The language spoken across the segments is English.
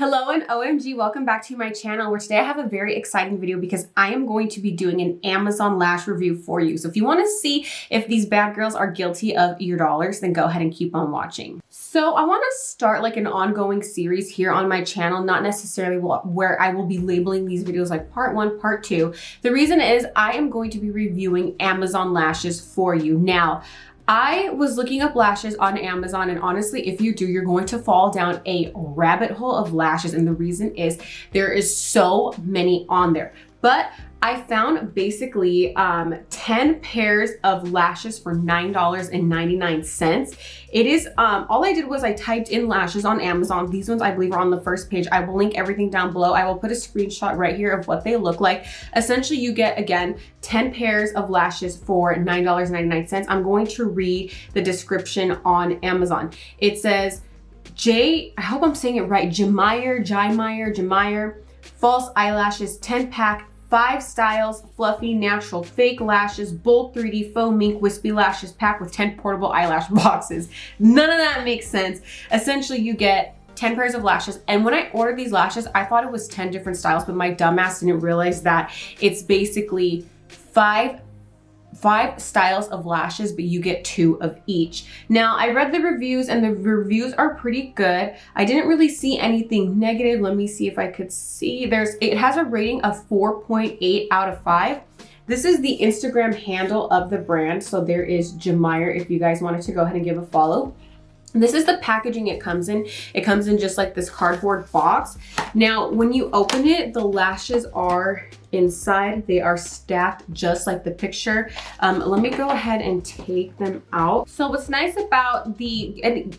Hello and OMG, welcome back to my channel, where today I have a very exciting video because I am going to be doing an Amazon lash review for you. So if you want to see if these bad girls are guilty of your dollars, then go ahead and keep on watching. So I want to start like an ongoing series here on my channel, not necessarily where I will be labeling these videos like part 1, part 2. The reason is I am going to be reviewing Amazon lashes for you. Now, I was looking up lashes on Amazon, and honestly, if you do, you're going to fall down a rabbit hole of lashes. And the reason is there is so many on there. But I found basically 10 pairs of lashes for $9.99. It is, all I did was I typed in lashes on Amazon. These ones I believe are on the first page. I will link everything down below. I will put a screenshot right here of what they look like. Essentially, you get, again, 10 pairs of lashes for $9.99. I'm going to read the description on Amazon. It says, I hope I'm saying it right, JIMIRE, false eyelashes, 10-pack, 5 styles, fluffy, natural, fake lashes, bold 3D, faux mink, wispy lashes, packed with 10 portable eyelash boxes. None of that makes sense. Essentially, you get 10 pairs of lashes. And when I ordered these lashes, I thought it was 10 different styles, but my dumbass didn't realize that it's basically five styles of lashes, but you get 2 of each. Now, I read the reviews and the reviews are pretty good. I didn't really see anything negative. Let me see if I could see. It has a rating of 4.8 out of 5. This is the Instagram handle of the brand. So there is JIMIRE if you guys wanted to go ahead and give a follow. This is the packaging it comes in. It comes in just like this cardboard box. Now, when you open it, the lashes are inside. They are stacked just like the picture. Let me go ahead and take them out. So what's nice about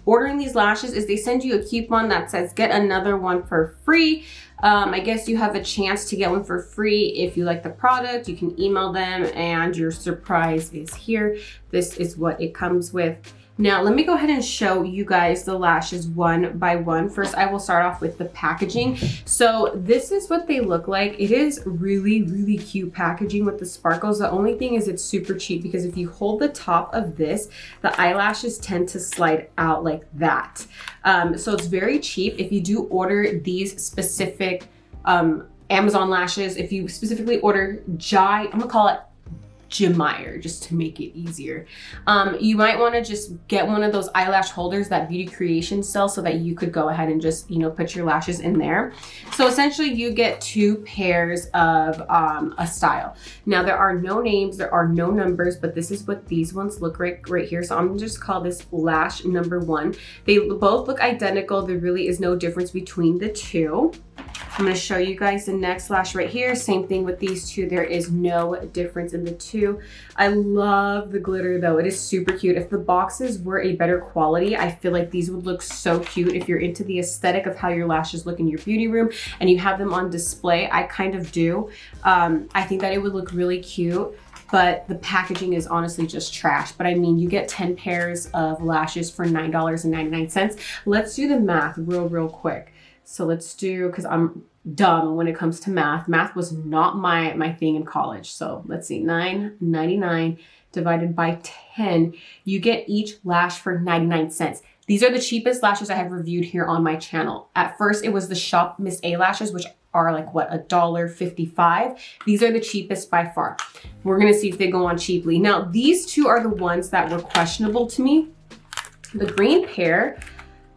ordering these lashes is they send you a coupon that says get another one for free. I guess you have a chance to get one for free if you like the product. You can email them and your surprise is here. This is what it comes with. Now, let me go ahead and show you guys the lashes one by one. First, I will start off with the packaging. So this is what they look like. It is really, really cute packaging with the sparkles. The only thing is it's super cheap because if you hold the top of this, the eyelashes tend to slide out like that. So it's very cheap. If you do order these specific Amazon lashes, if you specifically order I'm gonna call it JIMIRE just to make it easier. You might want to just get one of those eyelash holders that Beauty Creations sells so that you could go ahead and just, put your lashes in there. So essentially you get 2 pairs of a style. Now there are no names, there are no numbers, but this is what these ones look like right here. So I'm gonna just call this lash number 1. They both look identical. There really is no difference between the 2. I'm going to show you guys the next lash right here. Same thing with these 2. There is no difference in the 2. I love the glitter though. It is super cute. If the boxes were a better quality, I feel like these would look so cute. If you're into the aesthetic of how your lashes look in your beauty room and you have them on display, I kind of do. I think that it would look really cute. But the packaging is honestly just trash. But I mean, you get 10 pairs of lashes for $9.99. Let's do the math real quick. So let's do, because I'm dumb when it comes to math. Math was not my thing in college. So let's see, $9.99 divided by 10. You get each lash for 99 cents. These are the cheapest lashes I have reviewed here on my channel. At first, it was the Shop Miss Eyelashes, which are like, what, $1.55. These are the cheapest by far. We're gonna see if they go on cheaply. Now, these 2 are the ones that were questionable to me. The green pair,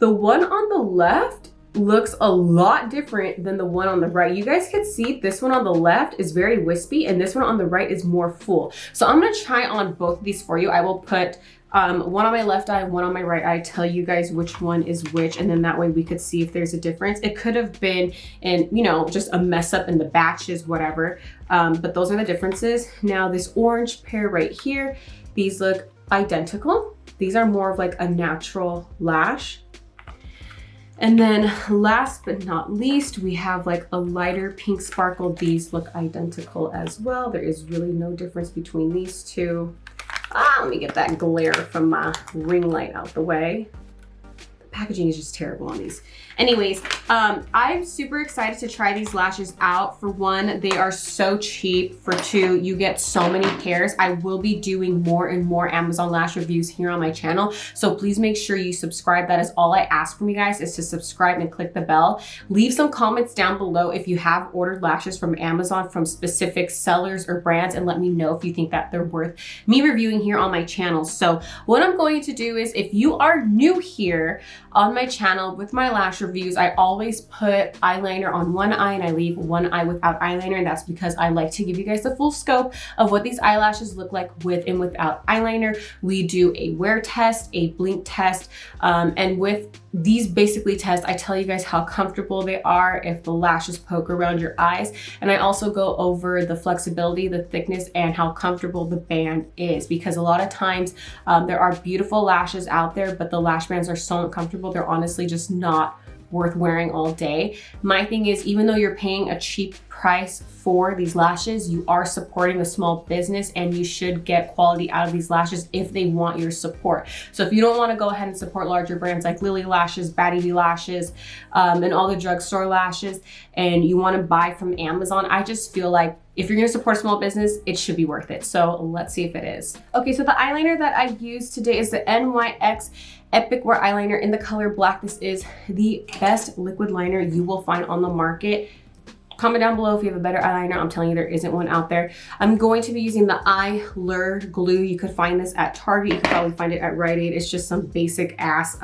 the one on the left looks a lot different than the one on the right. You guys can see this one on the left is very wispy and this one on the right is more full. So I'm gonna try on both of these for you. I will put one on my left eye, one on my right eye, tell you guys which one is which, and then that way we could see if there's a difference. It could have been in, just a mess up in the batches, whatever. But those are the differences. Now this orange pair right here, these look identical. These are more of like a natural lash. And then last but not least, we have like a lighter pink sparkle. These look identical as well. There is really no difference between these 2. Let me get that glare from my ring light out the way. The packaging is just terrible on these. Anyways, I'm super excited to try these lashes out. For one, they are so cheap. For two, you get so many pairs. I will be doing more and more Amazon lash reviews here on my channel. So please make sure you subscribe. That is all I ask from you guys, is to subscribe and click the bell. Leave some comments down below if you have ordered lashes from Amazon from specific sellers or brands, and let me know if you think that they're worth me reviewing here on my channel. So what I'm going to do is, if you are new here on my channel with my lash reviews, I always put eyeliner on one eye and I leave one eye without eyeliner, and that's because I like to give you guys the full scope of what these eyelashes look like with and without eyeliner. We do a wear test, a blink test, and with these basically tests, I tell you guys how comfortable they are if the lashes poke around your eyes, and I also go over the flexibility, the thickness, and how comfortable the band is, because a lot of times there are beautiful lashes out there, but the lash bands are so uncomfortable, they're honestly just not worth wearing all day. My thing is, even though you're paying a cheap price for these lashes, you are supporting a small business, and you should get quality out of these lashes if they want your support. So if you don't want to go ahead and support larger brands like Lily Lashes, Batty Lashes, and all the drugstore lashes, and you want to buy from Amazon, I just feel like if you're going to support a small business, it should be worth it. So let's see if it is. Okay, so the eyeliner that I used today is the NYX Epic Wear Eyeliner in the color black. This is the best liquid liner you will find on the market. Comment down below if you have a better eyeliner. I'm telling you, there isn't one out there. I'm going to be using the Eyelure glue. You could find this at Target. You could probably find it at Rite Aid. It's just some basic ass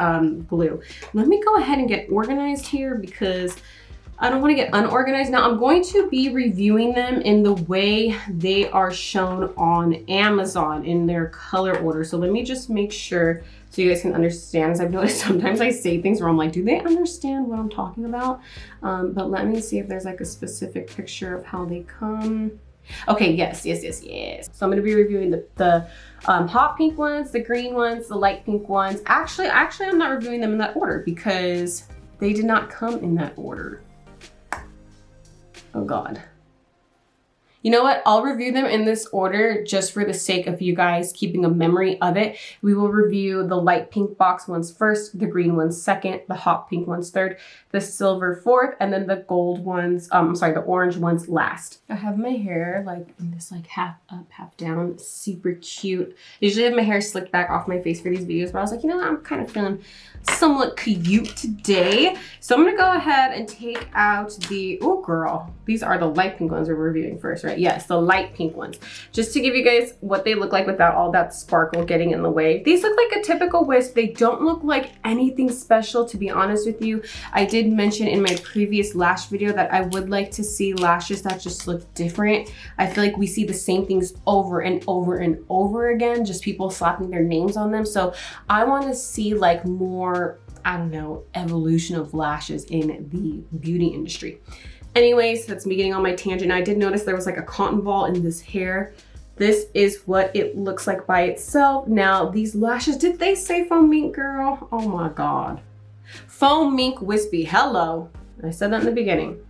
glue. Let me go ahead and get organized here because I don't want to get unorganized. Now I'm going to be reviewing them in the way they are shown on Amazon in their color order. So let me just make sure so you guys can understand, as I've noticed sometimes I say things where I'm like, do they understand what I'm talking about? But let me see if there's like a specific picture of how they come. Okay, yes. So I'm gonna be reviewing the hot pink ones, the green ones, the light pink ones. Actually, I'm not reviewing them in that order because they did not come in that order. Oh God. You know what? I'll review them in this order just for the sake of you guys keeping a memory of it. We will review the light pink box ones first, the green ones second, the hot pink ones third, the silver fourth, and then the gold ones, the orange ones last. I have my hair like in this like half up, half down, super cute. Usually I have my hair slicked back off my face for these videos, but I was like, you know what? I'm kind of feeling somewhat cute today. So I'm gonna go ahead and take out the, oh girl, these are the light pink ones we're reviewing first, right? Yes, the light pink ones. Just to give you guys what they look like without all that sparkle getting in the way. These look like a typical wisp. They don't look like anything special, to be honest with you. I did mention in my previous lash video that I would like to see lashes that just look different. I feel like we see the same things over and over and over again, just people slapping their names on them. So I want to see like more, I don't know, evolution of lashes in the beauty industry. Anyways, that's me getting on my tangent. I did notice there was like a cotton ball in this hair. This is what it looks like by itself. Now, these lashes, did they say Faux Mink, girl? Oh my God. Faux Mink Wispy, hello. I said that in the beginning.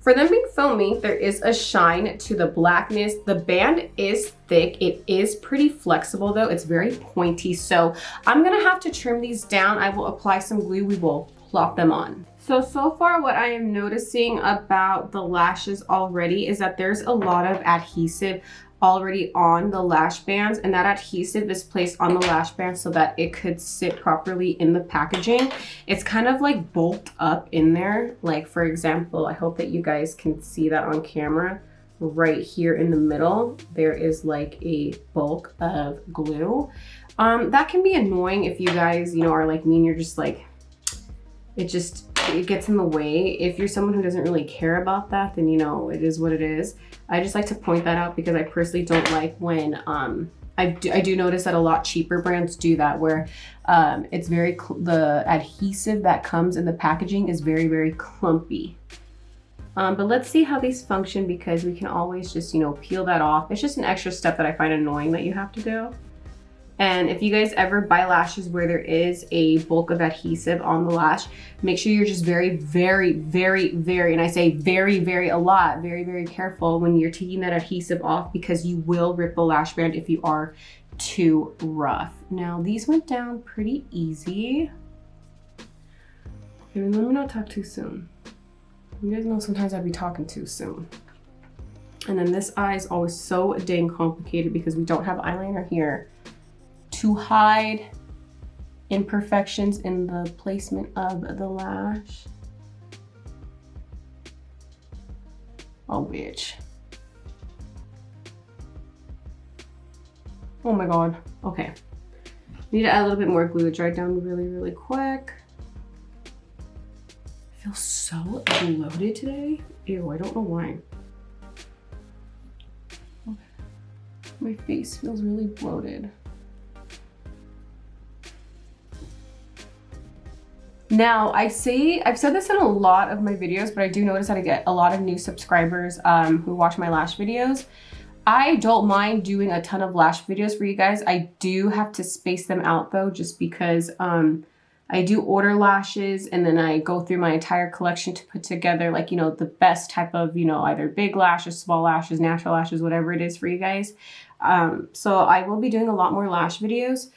For them being Faux Mink, there is a shine to the blackness. The band is thick. It is pretty flexible though. It's very pointy. So I'm gonna have to trim these down. I will apply some glue. We will plop them on. So far what I am noticing about the lashes already is that there's a lot of adhesive already on the lash bands, and that adhesive is placed on the lash band so that it could sit properly in the packaging. It's kind of like bulked up in there. Like for example, I hope that you guys can see that on camera. Right here in the middle, there is like a bulk of glue. That can be annoying if you guys, you know, are like me and you're just like, it gets in the way. If you're someone who doesn't really care about that, then you know, it is what it is. I just like to point that out because I personally don't like when, I do notice that a lot cheaper brands do that, where it's very, the adhesive that comes in the packaging is very, very clumpy. But let's see how these function, because we can always just, you know, peel that off. It's just an extra step that I find annoying that you have to do. And if you guys ever buy lashes where there is a bulk of adhesive on the lash, make sure you're just very, and I say very a lot, very careful when you're taking that adhesive off, because you will rip the lash band if you are too rough. Now these went down pretty easy. And let me not talk too soon. You guys know sometimes I'd be talking too soon. And then this eye is always so dang complicated because we don't have eyeliner here to hide imperfections in the placement of the lash. Oh, bitch. Oh my God. Okay. Need to add a little bit more glue to dry down really, really quick. I feel so bloated today. Ew, I don't know why. My face feels really bloated. Now, I've said this in a lot of my videos, but I do notice that I get a lot of new subscribers who watch my lash videos. I don't mind doing a ton of lash videos for you guys. I do have to space them out though, just because I do order lashes and then I go through my entire collection to put together like, you know, the best type of, you know, either big lashes, small lashes, natural lashes, whatever it is for you guys. So I will be doing a lot more lash videos.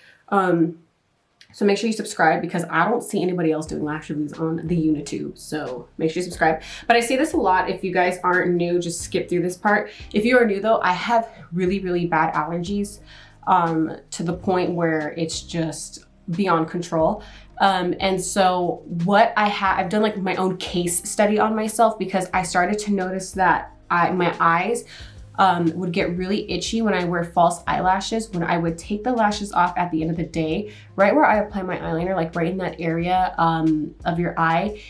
So make sure you subscribe because I don't see anybody else doing lash reviews on the YouTube. So make sure you subscribe. But I say this a lot. If you guys aren't new, just skip through this part. If you are new though, I have really, really bad allergies to the point where it's just beyond control. And so what I've done like my own case study on myself because I started to notice that my eyes would get really itchy when I wear false eyelashes. When I would take the lashes off at the end of the day, right where I apply my eyeliner, like right in that area of your eye,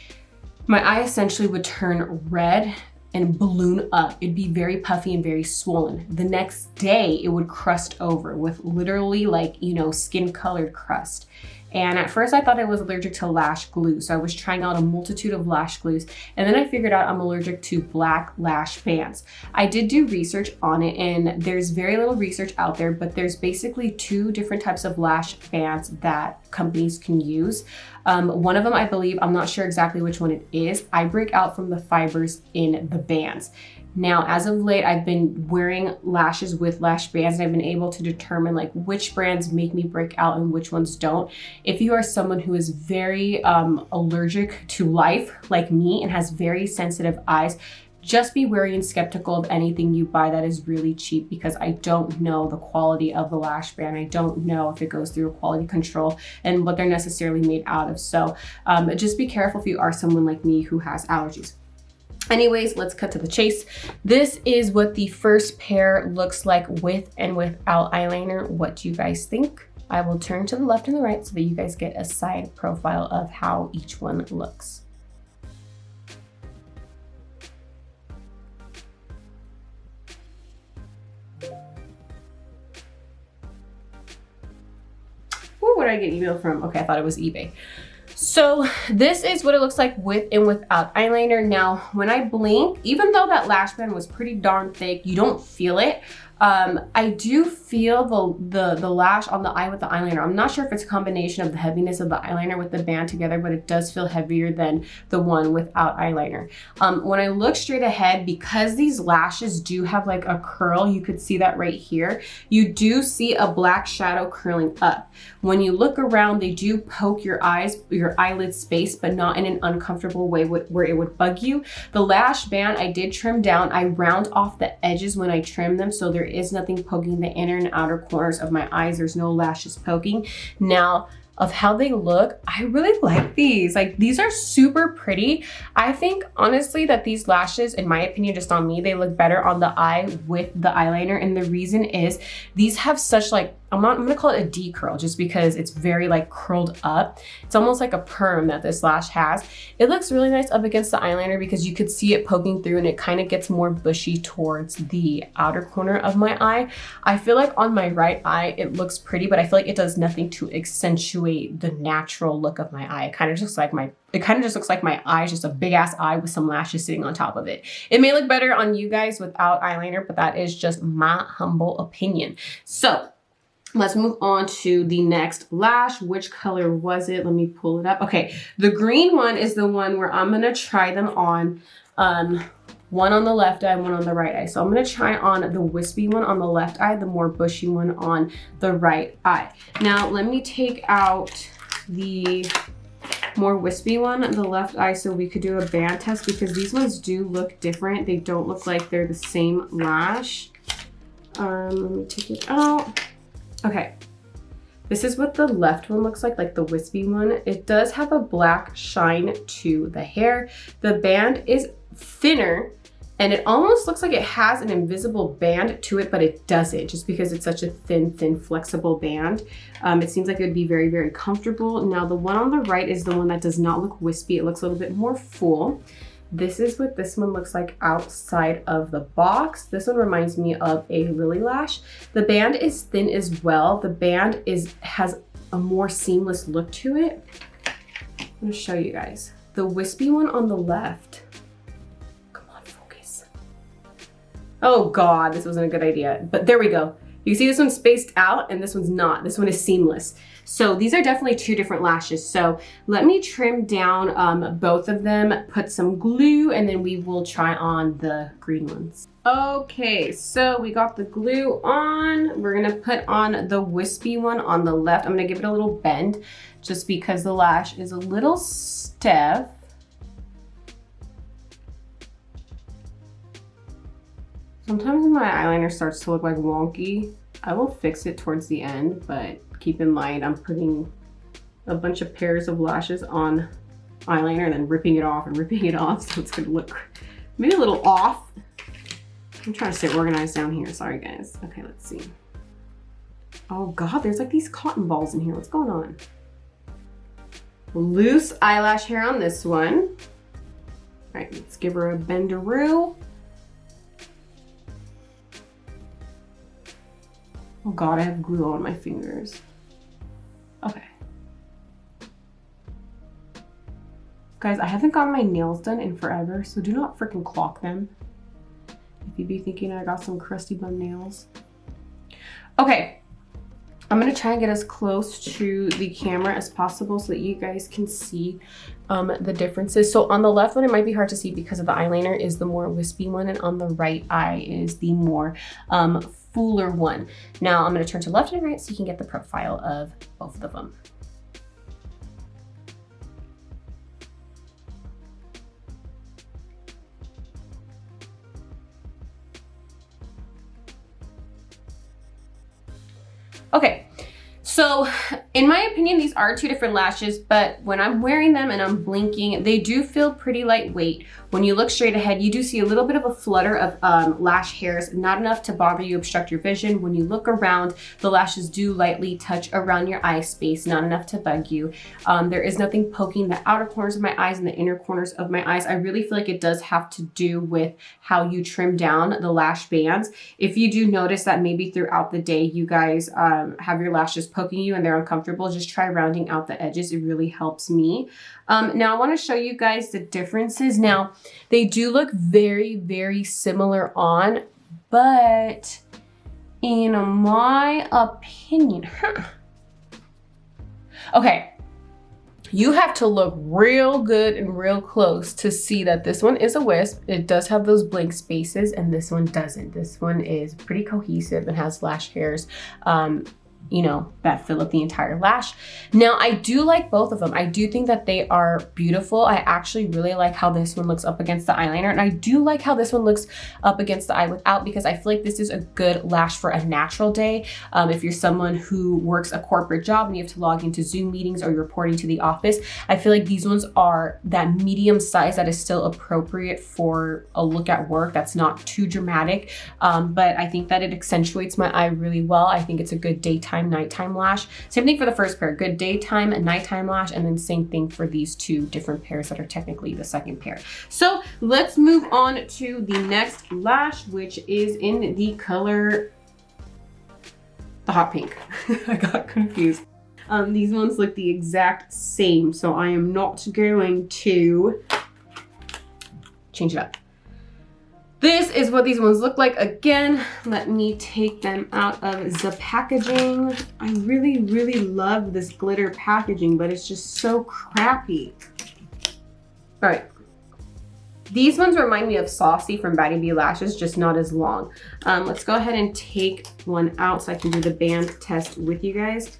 my eye essentially would turn red and balloon up. It'd be very puffy and very swollen. The next day, it would crust over with literally like, you know, skin colored crust. And at first I thought I was allergic to lash glue. So I was trying out a multitude of lash glues. And then I figured out I'm allergic to black lash bands. I did do research on it and there's very little research out there, but there's basically 2 different types of lash bands that companies can use. One of them, I believe, I'm not sure exactly which one it is. I break out from the fibers in the bands. Now, as of late, I've been wearing lashes with lash bands and I've been able to determine like which brands make me break out and which ones don't. If you are someone who is very allergic to life like me and has very sensitive eyes, just be wary and skeptical of anything you buy that is really cheap because I don't know the quality of the lash band. I don't know if it goes through a quality control and what they're necessarily made out of. So just be careful if you are someone like me who has allergies. Anyways, let's cut to the chase. This is what the first pair looks like with and without eyeliner. What do you guys think? I will turn to the left and the right so that you guys get a side profile of how each one looks. Where would I get email from? Okay, I thought it was eBay. So this is what it looks like with and without eyeliner. Now, when I blink, even though that lash band was pretty darn thick, you don't feel it. I do feel the lash on the eye with the eyeliner. I'm not sure if it's a combination of the heaviness of the eyeliner with the band together, but it does feel heavier than the one without eyeliner. When I look straight ahead, because these lashes do have like a curl, you could see that right here, you do see a black shadow curling up. When you look around, they do poke your eyes, your eyelid space, but not in an uncomfortable way where it would bug you. The lash band, I did trim down. I round off the edges when I trim them, so there is nothing poking the inner and outer corners of my eyes. There's no lashes poking. Now, of how they look, I really like these. Like, these are super pretty. I think honestly that these lashes, in my opinion, just on me, they look better on the eye with the eyeliner. And the reason is these have such like, I'm gonna call it a D curl just because it's very like curled up. It's almost like a perm that this lash has. It looks really nice up against the eyeliner because you could see it poking through and it kind of gets more bushy towards the outer corner of my eye. I feel like on my right eye, it looks pretty, but I feel like it does nothing to accentuate the natural look of my eye. It kind of just looks like my eye is just a big ass eye with some lashes sitting on top of it. It may look better on you guys without eyeliner, but that is just my humble opinion. So let's move on to the next lash. Which color was it? Let me pull it up. Okay, the green one is the one where I'm gonna try them on. One on the left eye, one on the right eye. So I'm gonna try on the wispy one on the left eye, the more bushy one on the right eye. Now let me take out the more wispy one, the left eye, so we could do a band test because these ones do look different. They don't look like they're the same lash. Let me take it out. Okay. This is what the left one looks like the wispy one. It does have a black shine to the hair. The band is thinner and it almost looks like it has an invisible band to it, but it doesn't, just because it's such a thin, flexible band. It seems like it would be very, very comfortable. Now the one on the right is the one that does not look wispy. It looks a little bit more full. This is what this one looks like outside of the box. This one reminds me of a Lily Lash. The band is thin as well. The band has a more seamless look to it. I'm gonna show you guys. The wispy one on the left. Come on, focus. Oh God, this wasn't a good idea, but there we go. You see this one's spaced out and this one's not. This one is seamless. So these are definitely two different lashes. So let me trim down both of them, put some glue, and then we will try on the green ones. Okay, so we got the glue on. We're gonna put on the wispy one on the left. I'm gonna give it a little bend just because the lash is a little stiff. Sometimes when my eyeliner starts to look like wonky, I will fix it towards the end, but keep in mind I'm putting a bunch of pairs of lashes on eyeliner and then ripping it off and ripping it off, so it's gonna look maybe a little off. I'm trying to stay organized down here, sorry guys. Okay, let's see. Oh God, there's like these cotton balls in here. What's going on? Loose eyelash hair on this one. All right, let's give her a bendaroo. Oh God, I have glue on my fingers. Okay. Guys, I haven't gotten my nails done in forever, so do not freaking clock them. If you be thinking I got some crusty bum nails. Okay, I'm gonna try and get as close to the camera as possible so that you guys can see the differences. So on the left one, it might be hard to see because of the eyeliner is the more wispy one, and on the right eye is the more fuller one. Now I'm gonna turn to left and right so you can get the profile of both of them. Okay, so in my opinion, these are two different lashes, but when I'm wearing them and I'm blinking, they do feel pretty lightweight. When you look straight ahead, you do see a little bit of a flutter of lash hairs, not enough to bother you, obstruct your vision. When you look around, the lashes do lightly touch around your eye space, not enough to bug you. There is nothing poking the outer corners of my eyes and the inner corners of my eyes. I really feel like it does have to do with how you trim down the lash bands. If you do notice that maybe throughout the day, you guys have your lashes poking you and they're uncomfortable, just try rounding out the edges. It really helps me. Now I want to show you guys the differences. Now they do look very, very similar on, but in my opinion, okay, you have to look real good and real close to see that this one is a wisp. It does have those blank spaces and this one doesn't. This one is pretty cohesive and has lash hairs, you know, that fill up the entire lash. Now, I do like both of them. I do think that they are beautiful. I actually really like how this one looks up against the eyeliner, and I do like how this one looks up against the eye without, because I feel like this is a good lash for a natural day. If you're someone who works a corporate job and you have to log into Zoom meetings or you're reporting to the office, I feel like these ones are that medium size that is still appropriate for a look at work that's not too dramatic, but I think that it accentuates my eye really well. I think it's a good daytime, nighttime lash. Same thing for the first pair, good daytime and nighttime lash, and then same thing for these two different pairs that are technically the second pair. So let's move on to the next lash, which is in the color, the hot pink. I got confused. These ones look the exact same, so I am not going to change it up. This is what these ones look like. Again, let me take them out of the packaging. I really, really love this glitter packaging, but it's just so crappy. All right. These ones remind me of Saucy from Batty Bee Lashes, just not as long. Let's go ahead and take one out so I can do the band test with you guys.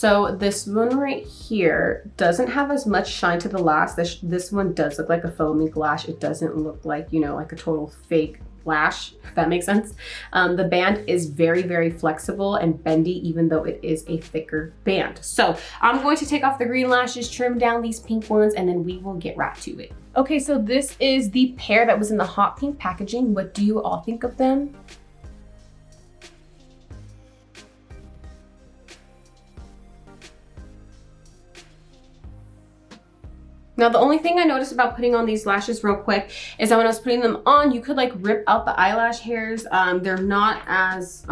So this one right here doesn't have as much shine to the lash. This one does look like a faux mink lash. It doesn't look like, you know, like a total fake lash, if that makes sense. The band is very, very flexible and bendy, even though it is a thicker band. So I'm going to take off the green lashes, trim down these pink ones, and then we will get right to it. Okay, so this is the pair that was in the hot pink packaging. What do you all think of them? Now, the only thing I noticed about putting on these lashes real quick is that when I was putting them on, you could like rip out the eyelash hairs. They're not as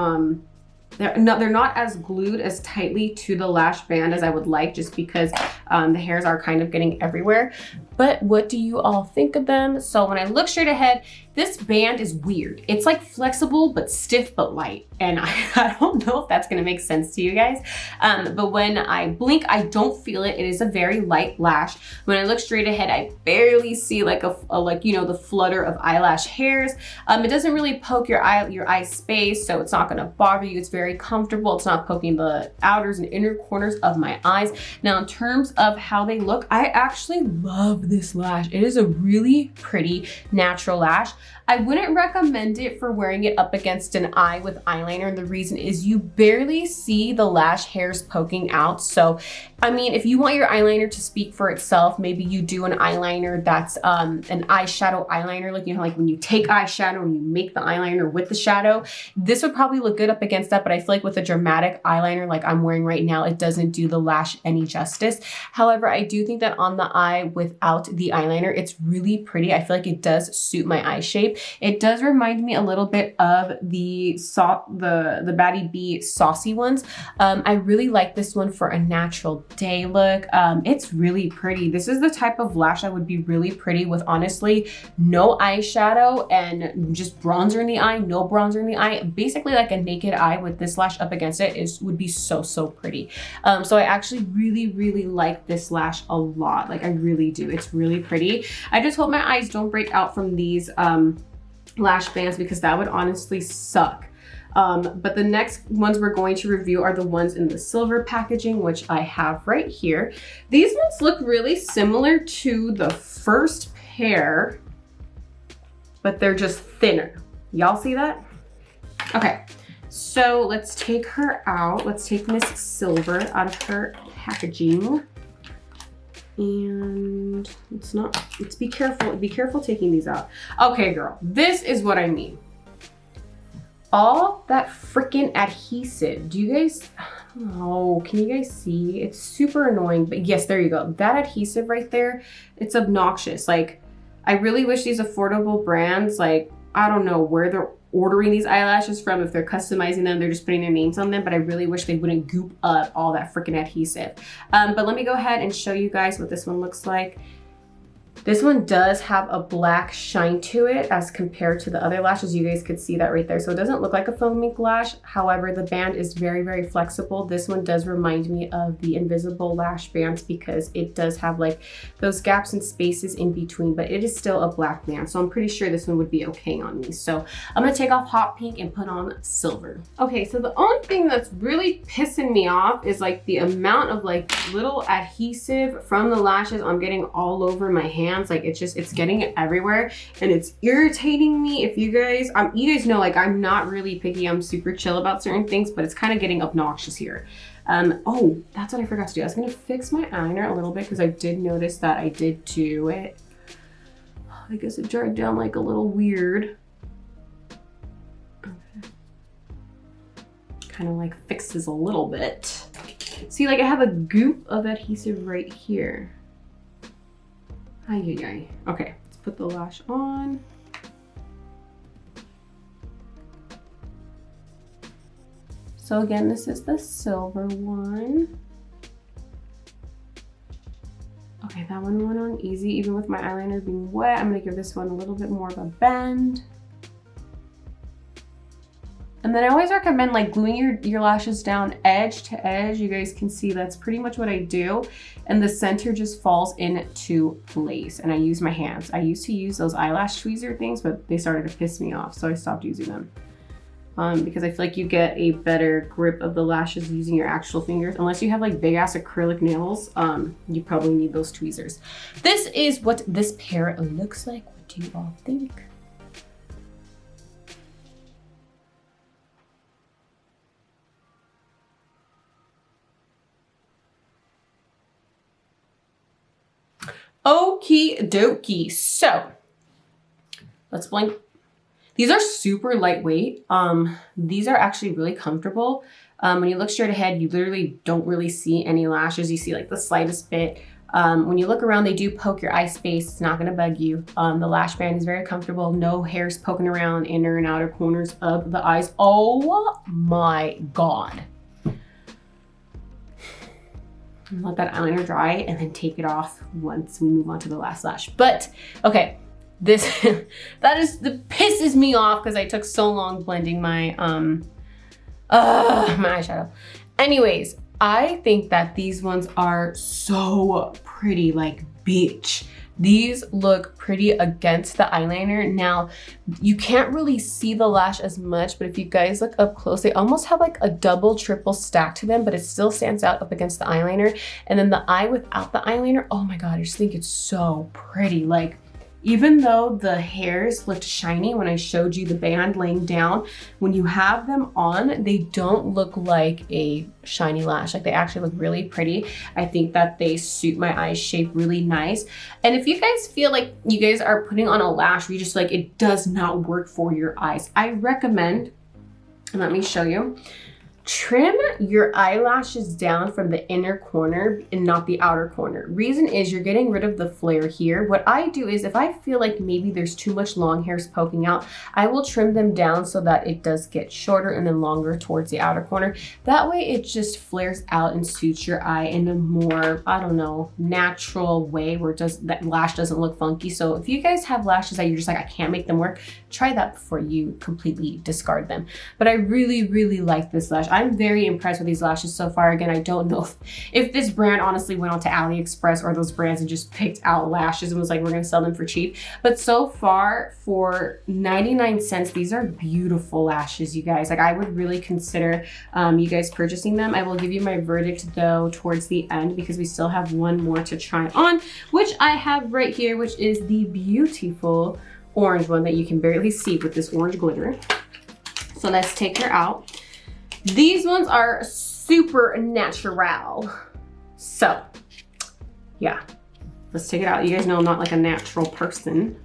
glued as tightly to the lash band as I would like, just because the hairs are kind of getting everywhere. But what do you all think of them? So when I look straight ahead, this band is weird. It's like flexible, but stiff, but light. And I don't know if that's gonna make sense to you guys. But when I blink, I don't feel it. It is a very light lash. When I look straight ahead, I barely see like you know, the flutter of eyelash hairs. It doesn't really poke your eye space, so it's not gonna bother you. It's very comfortable. It's not poking the outers and inner corners of my eyes. Now, in terms of how they look, I actually love this lash. It is a really pretty natural lash. I wouldn't recommend it for wearing it up against an eye with eyeliner. And the reason is you barely see the lash hairs poking out. So, I mean, if you want your eyeliner to speak for itself, maybe you do an eyeliner that's an eyeshadow eyeliner, like, you know, like when you take eyeshadow and you make the eyeliner with the shadow. This would probably look good up against that, but I feel like with a dramatic eyeliner like I'm wearing right now, it doesn't do the lash any justice. However, I do think that on the eye without the eyeliner, it's really pretty. I feel like it does suit my eye shape. It does remind me a little bit of the Batty B saucy ones. I really like this one for a natural day look. It's really pretty. This is the type of lash that would be really pretty with honestly no eyeshadow and just bronzer in the eye, no bronzer in the eye. Basically like a naked eye with this lash up against it would be so pretty. So I actually really like this lash a lot. Like I really do. It's really pretty. I just hope my eyes don't break out from these lash bands, because that would honestly suck. But the next ones we're going to review are the ones in the silver packaging, which I have right here. These ones look really similar to the first pair, but they're just thinner. Y'all see that? Okay, so let's take her out. Let's take Miss Silver out of her packaging. And let's be careful taking these out. Okay, girl, this is what I mean. All that freaking adhesive. Do you guys, oh, can you guys see? It's super annoying, but yes, there you go. That adhesive right there, it's obnoxious. Like, I really wish these affordable brands, like, I don't know where they're ordering these eyelashes from. If they're customizing them, they're just putting their names on them, but I really wish they wouldn't goop up all that freaking adhesive. But let me go ahead and show you guys what this one looks like. This one does have a black shine to it as compared to the other lashes. You guys could see that right there. So it doesn't look like a faux mink lash. However, the band is very flexible. This one does remind me of the invisible lash bands because it does have like those gaps and spaces in between, but it is still a black band. So I'm pretty sure this one would be okay on me. So I'm gonna take off hot pink and put on silver. Okay, so the only thing that's really pissing me off is like the amount of like little adhesive from the lashes I'm getting all over my hand. Like it's getting it everywhere and it's irritating me. If you guys know, like I'm not really picky, I'm super chill about certain things, but it's kind of getting obnoxious here. Oh, that's what I forgot to do. I was gonna fix my eyeliner a little bit because I did notice that I did do it. I guess it dried down like a little weird. Okay. Kind of like fixes a little bit. See, like I have a goop of adhesive right here. Okay, let's put the lash on. So again, this is the silver one. Okay, that one went on easy, even with my eyeliner being wet. I'm gonna give this one a little bit more of a bend. And then I always recommend like gluing your lashes down edge to edge. You guys can see that's pretty much what I do. And the center just falls into place. And I use my hands. I used to use those eyelash tweezer things, but they started to piss me off, so I stopped using them. because I feel like you get a better grip of the lashes using your actual fingers. Unless you have like big ass acrylic nails, you probably need those tweezers. This is what this pair looks like. What do you all think? Okie dokie. So let's blink. These are super lightweight. These are actually really comfortable. When you look straight ahead, you literally don't really see any lashes. You see like the slightest bit. When you look around, they do poke your eye space. It's not gonna bug you. The lash band is very comfortable. No hairs poking around inner and outer corners of the eyes. Oh my God. Let that eyeliner dry and then take it off once we move on to the last lash. But okay, this that pisses me off because I took so long blending my my eyeshadow. Anyways, I think that these ones are so pretty, like bitch. These look pretty against the eyeliner. Now, you can't really see the lash as much, but if you guys look up close, they almost have like a double, triple stack to them, but it still stands out up against the eyeliner. And then the eye without the eyeliner, oh my God, I just think it's so pretty. Like, even though the hairs looked shiny when I showed you the band laying down, when you have them on, they don't look like a shiny lash. Like, they actually look really pretty. I think that they suit my eye shape really nice. And if you guys feel like you guys are putting on a lash where you just like, it does not work for your eyes, I recommend, and let me show you, trim your eyelashes down from the inner corner and not the outer corner. Reason is you're getting rid of the flare here. What I do is if I feel like maybe there's too much long hairs poking out, I will trim them down so that it does get shorter and then longer towards the outer corner. That way it just flares out and suits your eye in a more, I don't know, natural way where that lash doesn't look funky. So if you guys have lashes that you're just like, I can't make them work, try that before you completely discard them. But I really, really like this lash. I'm very impressed with these lashes so far. Again, I don't know if this brand honestly went onto AliExpress or those brands and just picked out lashes and was like, we're gonna sell them for cheap. But so far, for 99 cents, these are beautiful lashes, you guys. Like, I would really consider you guys purchasing them. I will give you my verdict though towards the end because we still have one more to try on, which I have right here, which is the beautiful orange one that you can barely see with this orange glitter. So let's take her out. These ones are super natural. So yeah, let's take it out. You guys know I'm not like a natural person.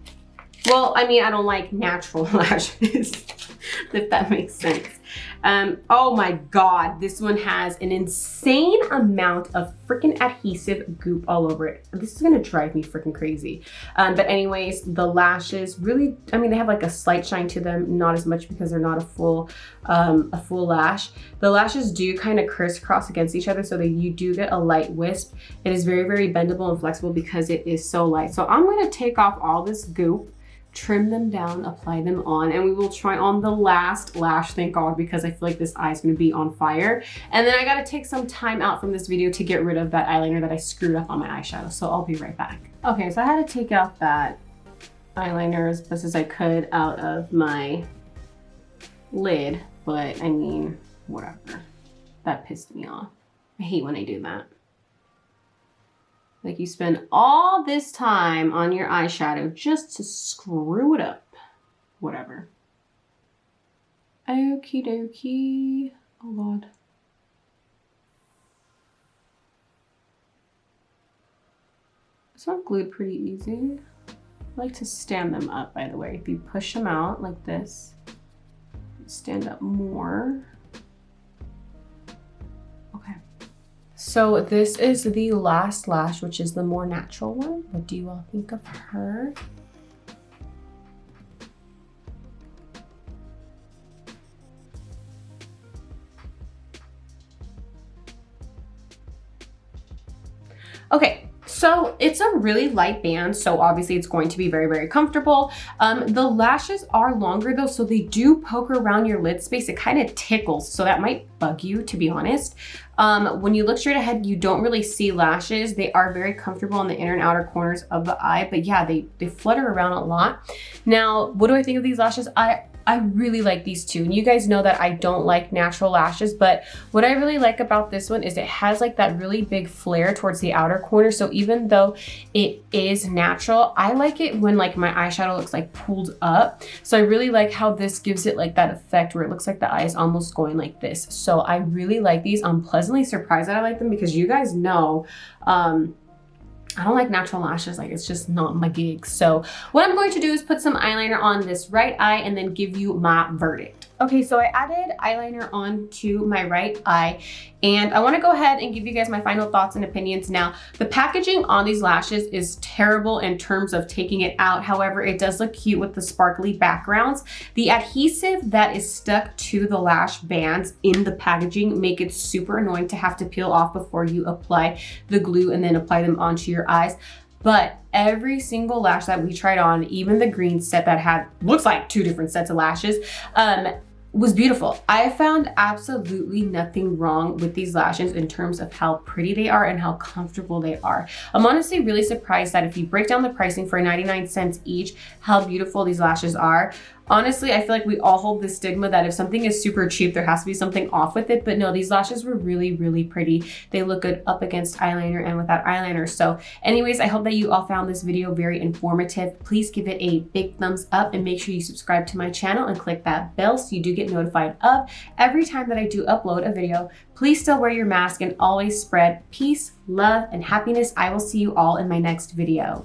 Well, I mean, I don't like natural lashes, if that makes sense. Oh my God, this one has an insane amount of freaking adhesive goop all over it. This is gonna drive me freaking crazy. But anyways, the lashes really, I mean, they have like a slight shine to them, not as much because they're not a full lash. The lashes do kind of crisscross against each other so that you do get a light wisp. It is very, very bendable and flexible because it is so light. So I'm gonna take off all this goop, trim them down, apply them on, and we will try on the last lash, thank God, because I feel like this eye is gonna be on fire. And then I gotta take some time out from this video to get rid of that eyeliner that I screwed up on my eyeshadow, so I'll be right back. Okay, so I had to take out that eyeliner as best as I could out of my lid, but I mean, whatever. That pissed me off. I hate when I do that. Like, you spend all this time on your eyeshadow just to screw it up. Whatever. Okie dokie. Oh God. It's not glued pretty easy. I like to stand them up, by the way. If you push them out like this, stand up more. Okay. So this is the last lash, which is the more natural one. What do you all think of her? Okay, so it's a really light band, so obviously it's going to be very, very comfortable. The lashes are longer though, so they do poke around your lid space. It kind of tickles, so that might bug you, to be honest. When you look straight ahead, you don't really see lashes. They are very comfortable in the inner and outer corners of the eye, but yeah, they flutter around a lot. Now, what do I think of these lashes? I really like these two. And you guys know that I don't like natural lashes, but what I really like about this one is it has like that really big flare towards the outer corner. So even though it is natural, I like it when like my eyeshadow looks like pulled up. So I really like how this gives it like that effect where it looks like the eye is almost going like this. So I really like these. I'm pleasantly surprised that I like them because you guys know, I don't like natural lashes, like it's just not my gig. So what I'm going to do is put some eyeliner on this right eye and then give you my verdict. Okay, so I added eyeliner on to my right eye and I wanna go ahead and give you guys my final thoughts and opinions now. The packaging on these lashes is terrible in terms of taking it out. However, it does look cute with the sparkly backgrounds. The adhesive that is stuck to the lash bands in the packaging make it super annoying to have to peel off before you apply the glue and then apply them onto your eyes. But every single lash that we tried on, even the green set that had, looks like 2 different sets of lashes, was beautiful. I found absolutely nothing wrong with these lashes in terms of how pretty they are and how comfortable they are. I'm honestly really surprised that if you break down the pricing for 99 cents each, how beautiful these lashes are. Honestly, I feel like we all hold this stigma that if something is super cheap, there has to be something off with it. But no, these lashes were really, really pretty. They look good up against eyeliner and without eyeliner. So anyways, I hope that you all found this video very informative. Please give it a big thumbs up and make sure you subscribe to my channel and click that bell so you do get notified of every time that I do upload a video. Please still wear your mask and always spread peace, love, and happiness. I will see you all in my next video.